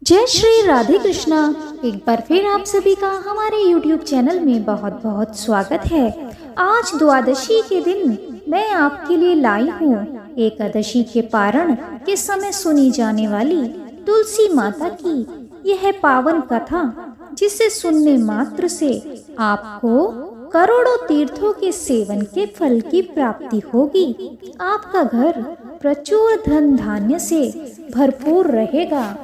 जय श्री राधे कृष्णा। एक बार फिर आप सभी का हमारे YouTube चैनल में बहुत बहुत स्वागत है। आज द्वादशी के दिन मैं आपके लिए लाई हूँ एकादशी के पारण के समय सुनी जाने वाली तुलसी माता की यह पावन कथा, जिसे सुनने मात्र से आपको करोड़ों तीर्थों के सेवन के फल की प्राप्ति होगी। आपका घर प्रचुर धन धान्य से भरपूर रहेगा।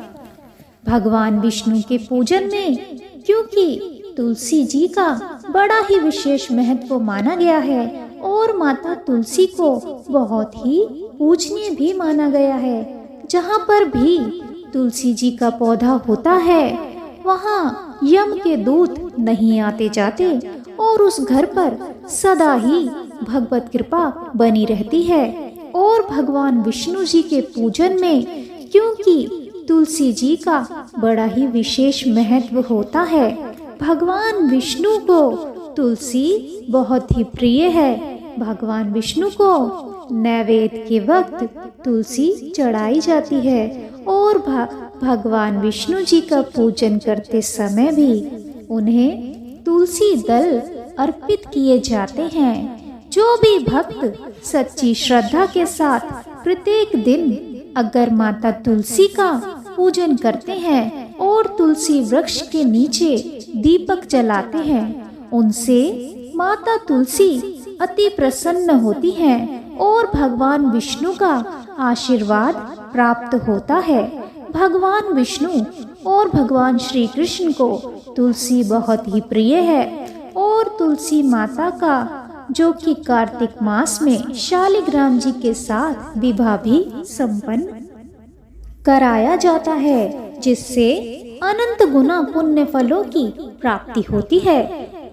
भगवान विष्णु के पूजन में क्योंकि तुलसी जी का बड़ा ही विशेष महत्व माना गया है और माता तुलसी को बहुत ही पूजनीय भी माना गया है। जहाँ पर भी तुलसी जी का पौधा होता है वहाँ यम के दूत नहीं आते जाते और उस घर पर सदा ही भगवत कृपा बनी रहती है। और भगवान विष्णु जी के पूजन में क्योंकि तुलसी जी का बड़ा ही विशेष महत्व होता है, भगवान विष्णु को तुलसी बहुत ही प्रिय है। भगवान विष्णु को नैवेद्य के वक्त तुलसी चढ़ाई जाती है और भगवान विष्णु जी का पूजन करते समय भी उन्हें तुलसी दल अर्पित किए जाते हैं। जो भी भक्त सच्ची श्रद्धा के साथ प्रत्येक दिन अगर माता तुलसी का पूजन करते हैं और तुलसी वृक्ष के नीचे दीपक जलाते हैं, उनसे माता तुलसी अति प्रसन्न होती हैं और भगवान विष्णु का आशीर्वाद प्राप्त होता है। भगवान विष्णु और भगवान श्री कृष्ण को तुलसी बहुत ही प्रिय है और तुलसी माता का जो कि कार्तिक मास में शालिग्राम जी के साथ विवाह भी संपन्न कराया जाता है, जिससे अनंत गुना पुण्य फलों की प्राप्ति होती है।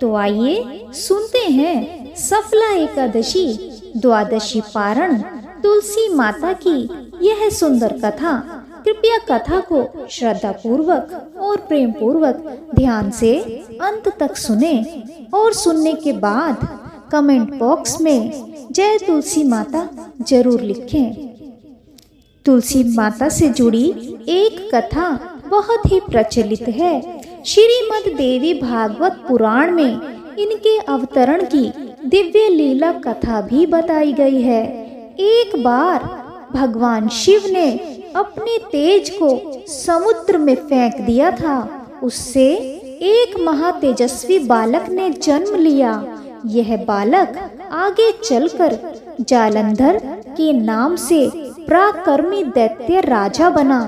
तो आइए सुनते हैं सफला एकादशी द्वादशी पारण तुलसी माता की यह सुंदर कथा। कृपया कथा को श्रद्धा पूर्वक और प्रेम पूर्वक ध्यान से अंत तक सुने और सुनने के बाद कमेंट बॉक्स में जय तुलसी माता जरूर लिखें। तुलसी माता से जुड़ी एक कथा बहुत ही प्रचलित है। श्रीमद् देवी भागवत पुराण में इनके अवतरण की दिव्य लीला कथा भी बताई गई है। एक बार भगवान शिव ने अपने तेज को समुद्र में फेंक दिया था। उससे एक महातेजस्वी बालक ने जन्म लिया। यह बालक आगे चलकर जालंधर के नाम से पराक्रमी दैत्य राजा बना।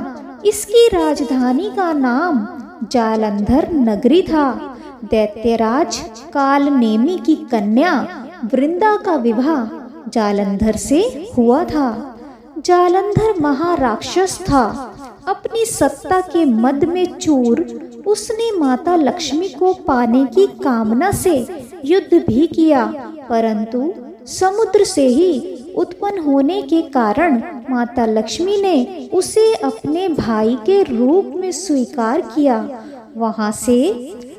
इसकी राजधानी का नाम जालंधर नगरी था। दैत्यराज कालनेमी की कन्या वृंदा का विवाह जालंधर से हुआ था। जालंधर महाराक्षस था। अपनी सत्ता के मद में चूर उसने माता लक्ष्मी को पाने की कामना से युद्ध भी किया, परंतु समुद्र से ही उत्पन्न होने के कारण माता लक्ष्मी ने उसे अपने भाई के रूप में स्वीकार किया। वहां से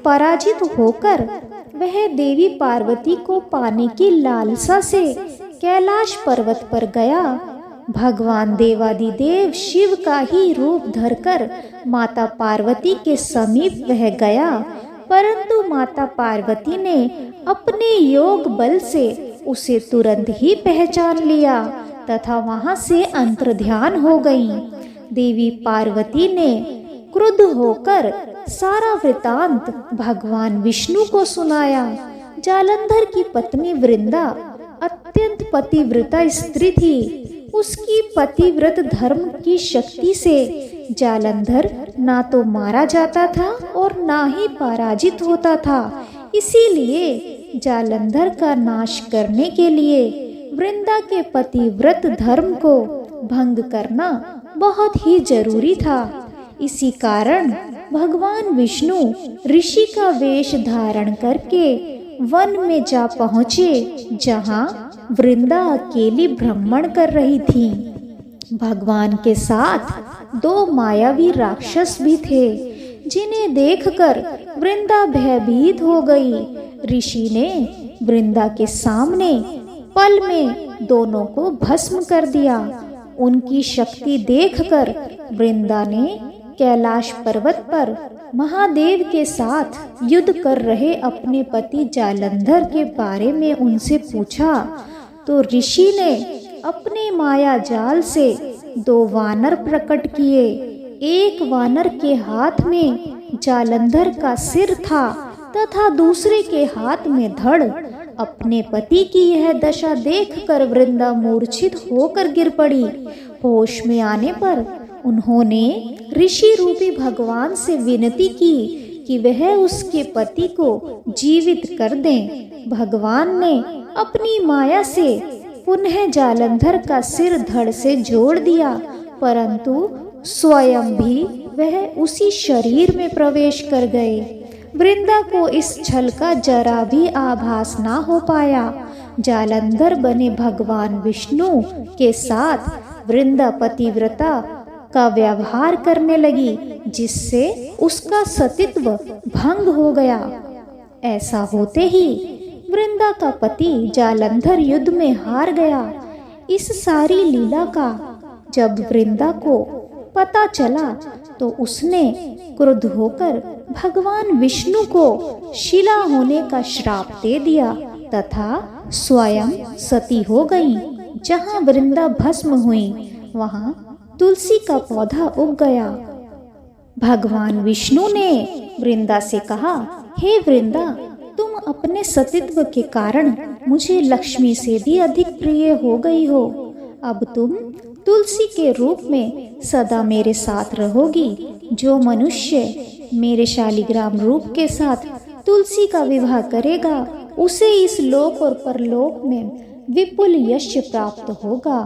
पराजित होकर वह देवी पार्वती को पाने की लालसा से कैलाश पर्वत पर गया। भगवान देवादिदेव शिव का ही रूप धरकर माता पार्वती के समीप वह गया, परंतु माता पार्वती ने अपने योग बल से उसे तुरंत ही पहचान लिया तथा वहां से अंतर्ध्यान हो गई। देवी पार्वती ने क्रुद्ध होकर सारा वृतांत भगवान विष्णु को सुनाया। जालंधर की पत्नी वृंदा अत्यंत पतिव्रता स्त्री थी। उसकी पतिव्रत धर्म की शक्ति से जालंधर ना तो मारा जाता था और ना ही पराजित होता था। इसीलिए जालंधर का नाश करने के लिए वृंदा के पतिव्रत धर्म को भंग करना बहुत ही जरूरी था। इसी कारण भगवान विष्णु ऋषि का वेश धारण करके वन में जा पहुँचे, जहाँ वृंदा अकेली भ्रमण कर रही थी। भगवान के साथ दो मायावी राक्षस भी थे, जिन्हें देखकर वृंदा भयभीत हो गई। ऋषि ने वृंदा के सामने पल में दोनों को भस्म कर दिया। उनकी शक्ति देखकर वृंदा ने कैलाश पर्वत पर महादेव के साथ युद्ध कर रहे अपने पति जालंधर के बारे में उनसे पूछा तो ऋषि ने अपने माया जाल से 2 वानर प्रकट किए। एक वानर के हाथ में जालंधर का सिर था तथा दूसरे के हाथ में धड़। अपने पति की यह दशा देखकर वृंदा मूर्छित होकर गिर पड़ी। होश में आने पर उन्होंने ऋषि रूपी भगवान से विनती की कि वह उसके पति को जीवित कर दें। भगवान ने अपनी माया से पुनः जालंधर का सिर धड़ से जोड़ दिया, परंतु स्वयं भी वह उसी शरीर में प्रवेश कर गए। वृंदा को इस छल का जरा भी आभास ना हो पाया। जालंधर बने भगवान विष्णु के साथ वृंदा पतिव्रता का व्यवहार करने लगी, जिससे उसका सतीत्व भंग हो गया। ऐसा होते ही वृंदा का पति जालंधर युद्ध में हार गया। इस सारी लीला का जब वृंदा को पता चला तो उसने क्रुद्ध होकर भगवान विष्णु को शिला होने का श्राप दे दिया तथा स्वयं सती हो गई। जहाँ वृंदा भस्म हुई वहाँ तुलसी का पौधा उग गया। भगवान विष्णु ने वृंदा से कहा, हे वृंदा, तुम अपने सतीत्व के कारण मुझे लक्ष्मी से भी अधिक प्रिय हो गई हो। अब तुम तुलसी के रूप में सदा मेरे साथ रहोगी। जो मनुष्य मेरे शालिग्राम रूप के साथ तुलसी का विवाह करेगा उसे इस लोक और परलोक में विपुल यश प्राप्त होगा।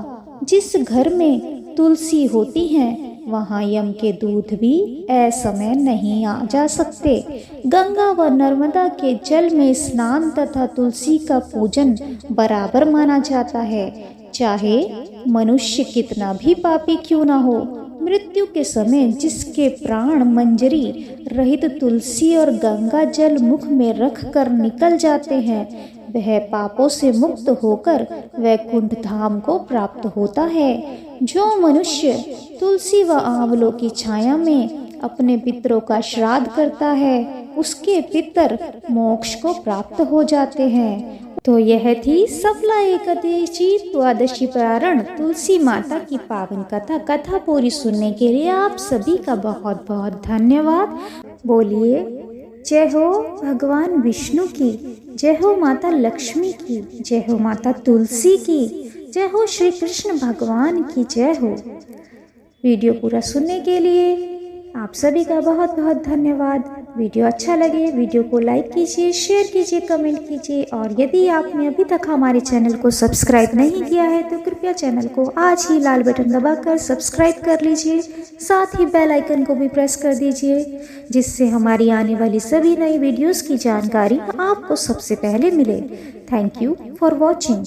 जिस घर में तुलसी होती है वहाँ यम के दूत भी असमय नहीं आ जा सकते। गंगा व नर्मदा के जल में स्नान तथा तुलसी का पूजन बराबर माना जाता है, चाहे मनुष्य कितना भी पापी क्यों ना हो। मृत्यु के समय जिसके प्राण मंजरी रहित तुलसी और गंगा जल मुख में रख कर निकल जाते हैं वह पापों से मुक्त होकर वैकुंठ धाम को प्राप्त होता है। जो मनुष्य तुलसी व आंवलों की छाया में अपने पितरों का श्राद्ध करता है उसके पितर मोक्ष को प्राप्त हो जाते हैं। तो यह थी सफला एकादशी द्वादशी पारण तुलसी माता की पावन कथा पूरी सुनने के लिए आप सभी का बहुत बहुत धन्यवाद। बोलिए जय हो भगवान विष्णु की, जय हो माता लक्ष्मी की, जय हो माता तुलसी की, जय हो श्री कृष्ण भगवान की जय हो। वीडियो पूरा सुनने के लिए आप सभी का बहुत बहुत धन्यवाद। वीडियो अच्छा लगे वीडियो को लाइक कीजिए, शेयर कीजिए, कमेंट कीजिए और यदि आपने अभी तक हमारे चैनल को सब्सक्राइब नहीं किया है तो कृपया चैनल को आज ही लाल बटन दबाकर सब्सक्राइब कर लीजिए। साथ ही बेल आइकन को भी प्रेस कर दीजिए जिससे हमारी आने वाली सभी नई वीडियोस की जानकारी आपको सबसे पहले मिले। Thank you for watching.